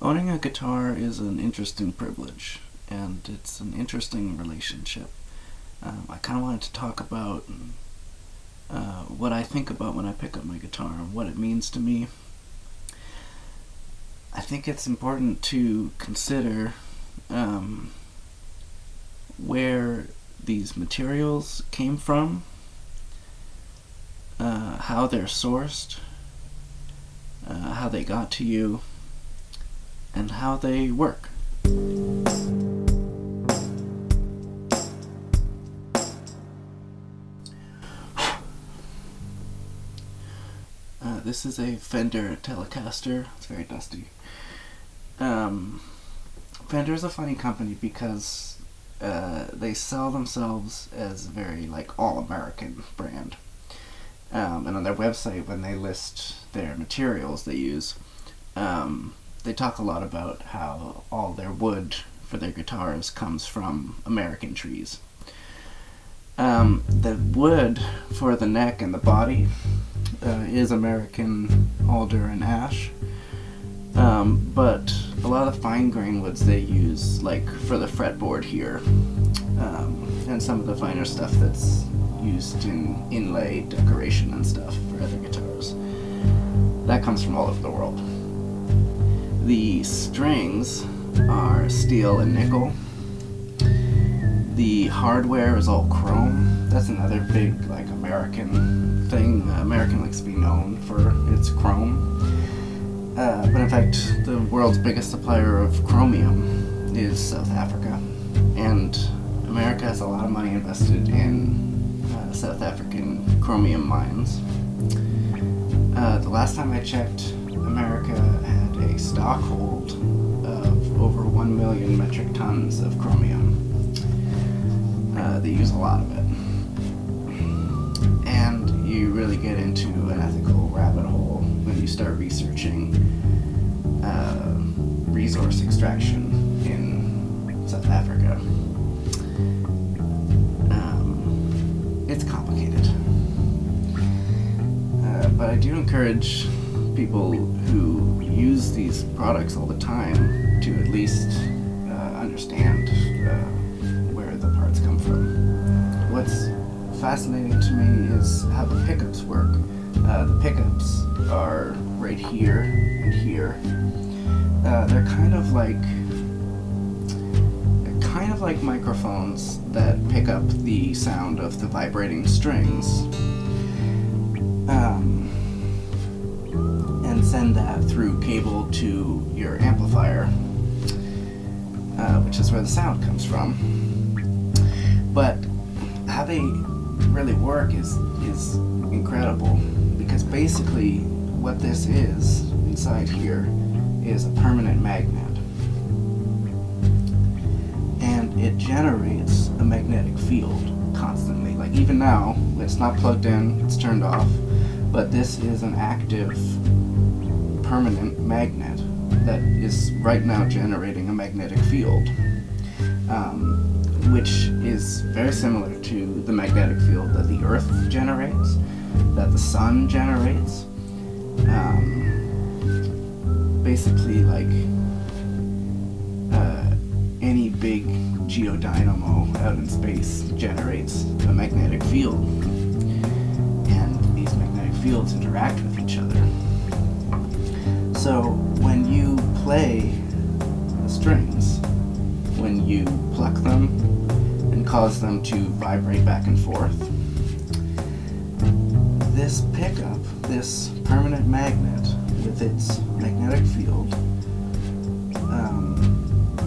Owning a guitar is an interesting privilege, and it's an interesting relationship. I kind of wanted to talk about what I think about when I pick up my guitar and what it means to me. I think it's important to consider where these materials came from, how they're sourced, how they got to you, and how they work. This is a Fender Telecaster. It's very dusty. Fender is a funny company because they sell themselves as a very all-American brand. And on their website, when they list their materials they use, they talk a lot about how all their wood for their guitars comes from American trees. The wood for the neck and the body is American alder and ash, but a lot of the fine grain woods they use, like for the fretboard here, and some of the finer stuff that's used in inlay decoration and stuff for other guitars, that comes from all over the world. The strings are steel and nickel. The hardware is all chrome. That's another big American thing. American likes to be known for its chrome. But in fact, the world's biggest supplier of chromium is South Africa. And America has a lot of money invested in South African chromium mines. The last time I checked, America had a stock hold of over 1 million metric tons of chromium. They use a lot of it. And you really get into an ethical rabbit hole when you start researching resource extraction in South Africa. It's complicated. But I do encourage people who use these products all the time to at least understand where the parts come from. What's fascinating to me is how the pickups work. The pickups are right here and here. They're kind of like microphones that pick up the sound of the vibrating strings, and send that through cable to your amplifier, which is where the sound comes from. But how they really work is incredible, because basically what this is inside here is a permanent magnet, and it generates a magnetic field constantly. Even now, it's not plugged in, it's turned off, but this is an active permanent magnet that is right now generating a magnetic field, which is very similar to the magnetic field that the Earth generates, that the sun generates. Basically, any big geodynamo out in space generates a magnetic field, and these magnetic fields interact with each other. So when you play the strings, when you pluck them and cause them to vibrate back and forth, this pickup, this permanent magnet with its magnetic field,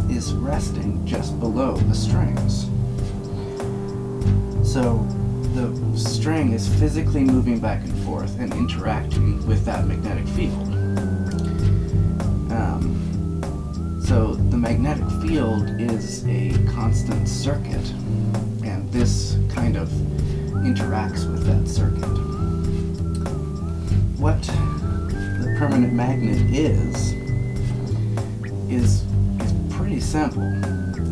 is resting just below the strings. So the string is physically moving back and forth and interacting with that magnetic field. So the magnetic field is a constant circuit, and this kind of interacts with that circuit. What the permanent magnet is pretty simple.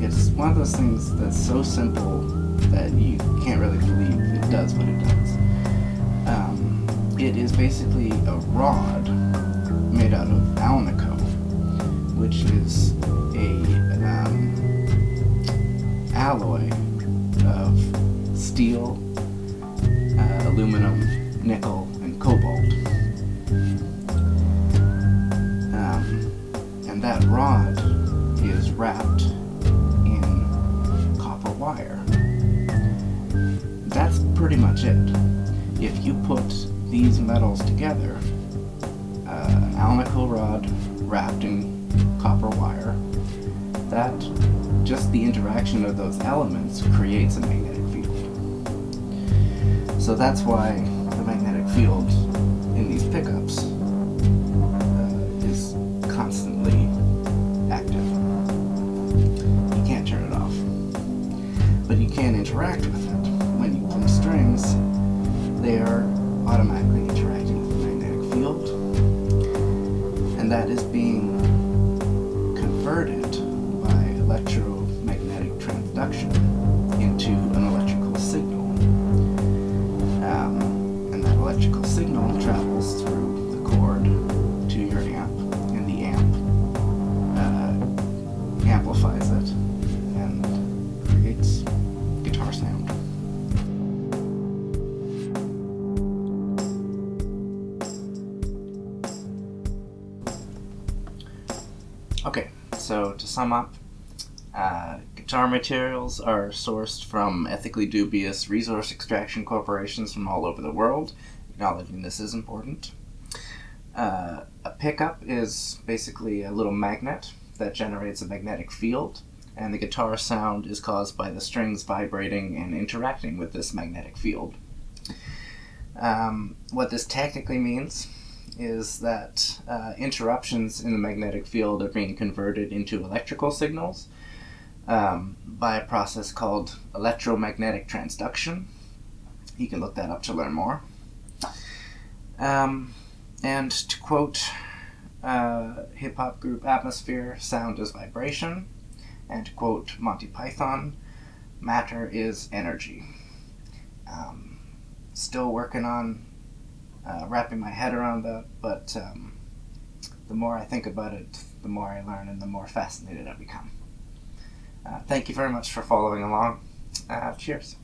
It's one of those things that's so simple that you can't really believe it does what it does. It is basically a rod made out of alnico which is an alloy of steel, aluminum, nickel, and cobalt. And that rod is wrapped in copper wire. That's pretty much it. If you put these metals together, alnico rod wrapped in copper wire, that just the interaction of those elements creates a magnetic field. So that's why the magnetic field in these pickups is constantly active. You can't turn it off, but you can interact with it. When you play strings, they are automatically interacting with the magnetic field, and that is being converted by electromagnetic transduction into an electrical signal. And that electrical signal travels through the cord to your amp, and the amp amplifies it and creates guitar sound. Okay, so to sum up, guitar materials are sourced from ethically dubious resource extraction corporations from all over the world, acknowledging this is important. A pickup is basically a little magnet that generates a magnetic field, and the guitar sound is caused by the strings vibrating and interacting with this magnetic field. What this technically means is that interruptions in the magnetic field are being converted into electrical signals by a process called electromagnetic transduction. You can look that up to learn more. And to quote hip-hop group Atmosphere, sound is vibration. And to quote Monty Python, matter is energy. Still working on wrapping my head around that, but the more I think about it, the more I learn and the more fascinated I become. Thank you very much for following along. Cheers.